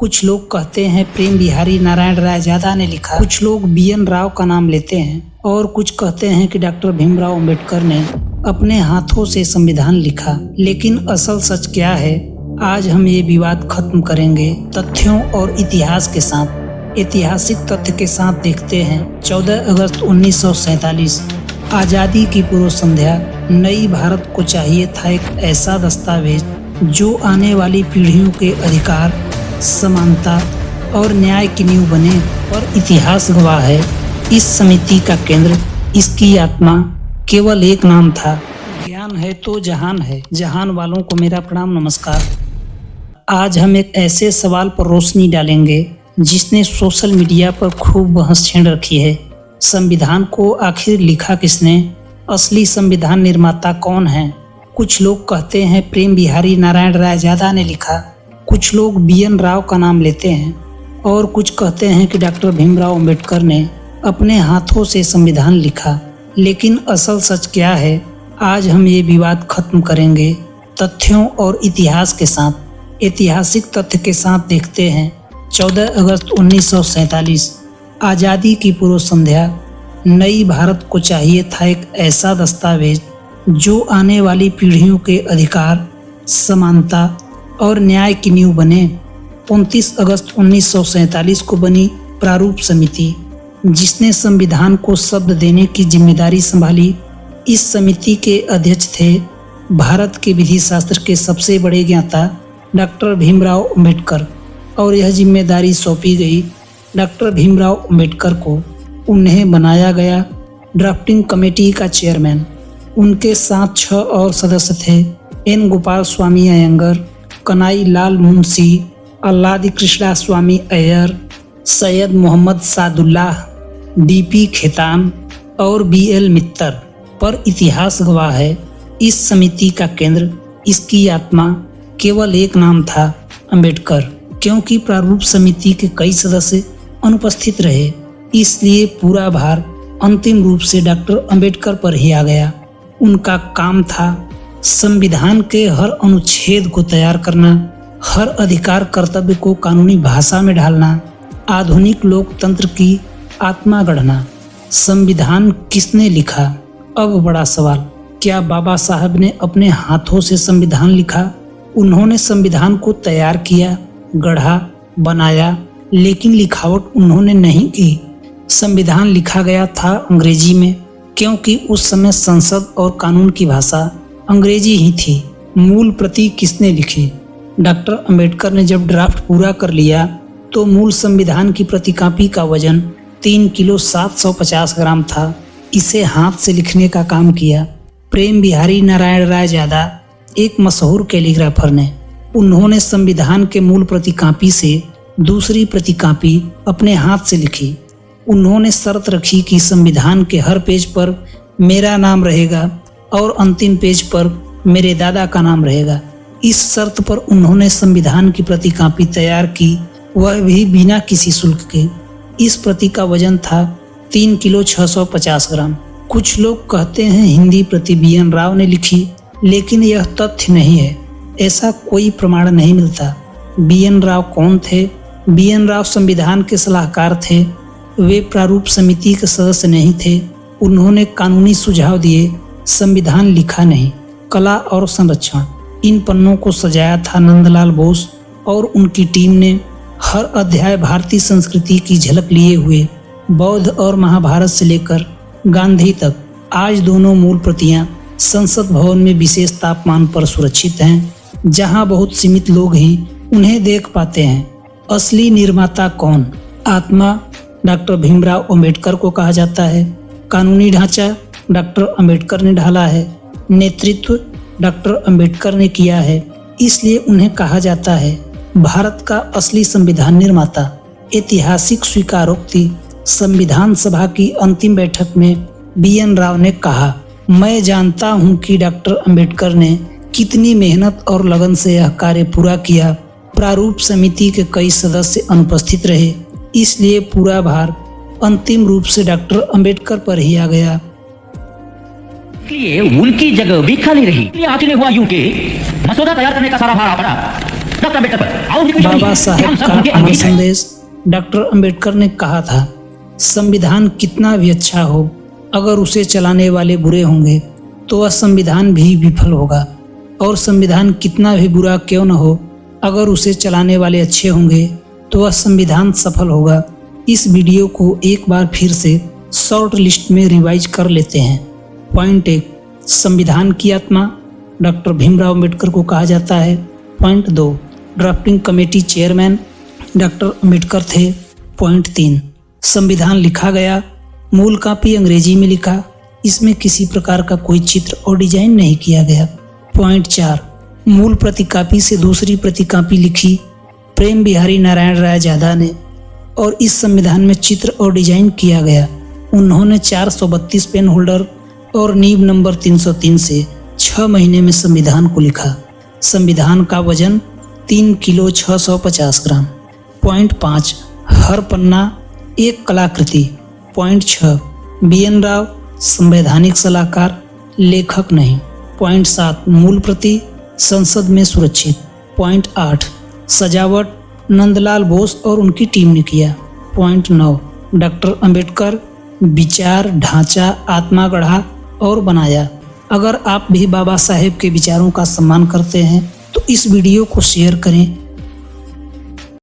कुछ लोग कहते हैं प्रेम बिहारी नारायण रायजादा ने लिखा, कुछ लोग BN राव का नाम लेते हैं और कुछ कहते हैं कि डॉक्टर भीमराव अंबेडकर ने अपने हाथों से संविधान लिखा। लेकिन असल सच क्या है, आज हम ये विवाद खत्म करेंगे तथ्यों और इतिहास के साथ। ऐतिहासिक तथ्य के साथ देखते हैं 14 अगस्त 1947 आज़ादी की पूर्व संध्या। नई भारत को चाहिए था एक ऐसा दस्तावेज जो आने वाली पीढ़ियों के अधिकार, समानता और न्याय की नींव बने। और इतिहास गवाह है, इस समिति का केंद्र, इसकी आत्मा केवल एक नाम था, ज्ञान है तो जहान है। जहान वालों को मेरा प्रणाम नमस्कार। आज हम एक ऐसे सवाल पर रोशनी डालेंगे जिसने सोशल मीडिया पर खूब बहस छेड़ रखी है। संविधान को आखिर लिखा किसने? असली संविधान निर्माता कौन है? कुछ लोग कहते हैं प्रेम बिहारी नारायण रायजादा ने लिखा, कुछ लोग BN राव का नाम लेते हैं और कुछ कहते हैं कि डॉक्टर भीमराव अंबेडकर ने अपने हाथों से संविधान लिखा। लेकिन असल सच क्या है, आज हम ये विवाद खत्म करेंगे तथ्यों और इतिहास के साथ। ऐतिहासिक तथ्य के साथ देखते हैं 14 अगस्त 1947 आज़ादी की पूर्व संध्या। नई भारत को चाहिए था एक ऐसा दस्तावेज जो आने वाली पीढ़ियों के अधिकार, समानता और न्याय की नींव बने। 29 अगस्त 1947 को बनी प्रारूप समिति, जिसने संविधान को शब्द देने की जिम्मेदारी संभाली। इस समिति के अध्यक्ष थे भारत के विधि शास्त्र के सबसे बड़े ज्ञाता डॉक्टर भीमराव अंबेडकर, और यह जिम्मेदारी सौंपी गई डॉक्टर भीमराव अंबेडकर को। उन्हें बनाया गया ड्राफ्टिंग कमेटी का चेयरमैन। उनके साथ 6 और सदस्य थे, N गोपाल स्वामी अयंगर, कनाई लाल मुंशी, अल्लादी कृष्णा स्वामी अय्यर, सैयद मोहम्मद सादुल्लाह, DP खेतान और BL मित्तर। पर इतिहास गवाह है, इस समिति का केंद्र, इसकी आत्मा केवल एक नाम था, अंबेडकर। क्योंकि प्रारूप समिति के कई सदस्य अनुपस्थित रहे, इसलिए पूरा भार अंतिम रूप से डॉक्टर अंबेडकर पर ही आ गया। उनका काम था संविधान के हर अनुच्छेद को तैयार करना, हर अधिकार कर्तव्य को कानूनी भाषा में ढालना, आधुनिक लोकतंत्र की आत्मा गढ़ना। संविधान किसने लिखा? अब बड़ा सवाल, क्या बाबा साहब ने अपने हाथों से संविधान लिखा? उन्होंने संविधान को तैयार किया, गढ़ा, बनाया, लेकिन लिखावट उन्होंने नहीं की। संविधान लिखा गया था अंग्रेजी में, क्योंकि उस समय संसद और कानून की भाषा अंग्रेजी ही थी। मूल प्रति किसने लिखी? डॉक्टर अंबेडकर ने जब ड्राफ्ट पूरा कर लिया तो मूल संविधान की प्रति कॉपी का वजन 3 किलो 750 ग्राम था। इसे हाथ से लिखने का काम किया प्रेम बिहारी नारायण रायजादा, एक मशहूर कैलीग्राफर ने। उन्होंने संविधान के मूल प्रति कॉपी से दूसरी प्रति कॉपी अपने हाथ से लिखी। उन्होंने शर्त रखी कि संविधान के हर पेज पर मेरा नाम रहेगा और अंतिम पेज पर मेरे दादा का नाम रहेगा। इस शर्त पर उन्होंने संविधान की प्रति कॉपी तैयार की, वह भी बिना किसी शुल्क के। इस प्रति का वजन था 3 किलो 650 ग्राम। कुछ लोग कहते हैं हिंदी प्रति BN राव ने लिखी, लेकिन यह तथ्य नहीं है, ऐसा कोई प्रमाण नहीं मिलता। BN राव कौन थे? BN राव संविधान के सलाहकार थे। वे प्रारूप समिति के सदस्य नहीं थे। उन्होंने कानूनी सुझाव दिए, संविधान लिखा नहीं। कला और संरक्षण, इन पन्नों को सजाया था नंदलाल बोस और उनकी टीम ने। हर अध्याय भारतीय संस्कृति की झलक लिए हुए, बौद्ध और महाभारत से लेकर गांधी तक। आज दोनों मूल प्रतियां संसद भवन में विशेष तापमान पर सुरक्षित हैं, जहां बहुत सीमित लोग ही उन्हें देख पाते हैं। असली निर्माता कौन? आत्मा डॉक्टर भीमराव अंबेडकर को कहा जाता है। कानूनी ढांचा डॉक्टर अंबेडकर ने ढाला है। नेतृत्व डॉक्टर अंबेडकर ने किया है, इसलिए उन्हें कहा जाता है भारत का असली संविधान निर्माता। ऐतिहासिक स्वीकारोक्ति, संविधान सभा की अंतिम बैठक में BN राव ने कहा, मैं जानता हूं कि डॉक्टर अंबेडकर ने कितनी मेहनत और लगन से यह कार्य पूरा किया। प्रारूप समिति के कई सदस्य अनुपस्थित रहे, इसलिए पूरा भार अंतिम रूप से डॉक्टर अंबेडकर पर ही आ गया। इसलिए उनकी जगह भी खाली रही। आखिर हुआ यूं कि मसौदा तैयार करने का सारा भार पड़ा डॉक्टर अम्बेडकर पर। आओ उनकी कुछ बाबा अपनी साहेब का हम अमर संदेश। डॉक्टर अम्बेडकर ने कहा था, संविधान कितना भी अच्छा हो, अगर उसे चलाने वाले बुरे होंगे तो वह संविधान भी विफल होगा, और संविधान कितना भी बुरा क्यों न हो, अगर उसे चलाने वाले अच्छे होंगे तो वह संविधान सफल होगा। इस वीडियो को एक बार फिर से शॉर्ट लिस्ट में रिवाइज कर लेते हैं। पॉइंट 1, संविधान की आत्मा डॉक्टर भीमराव अम्बेडकर को कहा जाता है। Point 2, drafting committee chairman doctor Ambedkar थे। पॉइंट 3, संविधान लिखा गया, मूल कॉपी अंग्रेजी में लिखा, इसमें किसी प्रकार का कोई चित्र और डिजाइन नहीं किया गया। पॉइंट 4, मूल प्रति कॉपी से दूसरी प्रति कॉपी लिखी प्रेम बिहारी नारायण राय ज़्यादा ने, और इस संविधान में चित्र और डिजाइन किया गया। उन्होंने 432 पेन होल्डर और नीब नंबर 303 से 6 महीने में संविधान को लिखा। संविधान का वजन 3 किलो 650 ग्राम। पॉइंट 5, हर पन्ना एक कलाकृति। पॉइंट 6, BN राव संवैधानिक सलाहकार, लेखक नहीं। पॉइंट 7, मूल प्रति संसद में सुरक्षित। पॉइंट 8, सजावट नंदलाल बोस और उनकी टीम ने किया। पॉइंट 9, डॉक्टर अंबेडकर विचार ढांचा आत्मा गढ़ा और बनाया। अगर आप भी बाबा साहेब के विचारों का सम्मान करते हैं तो इस वीडियो को शेयर करें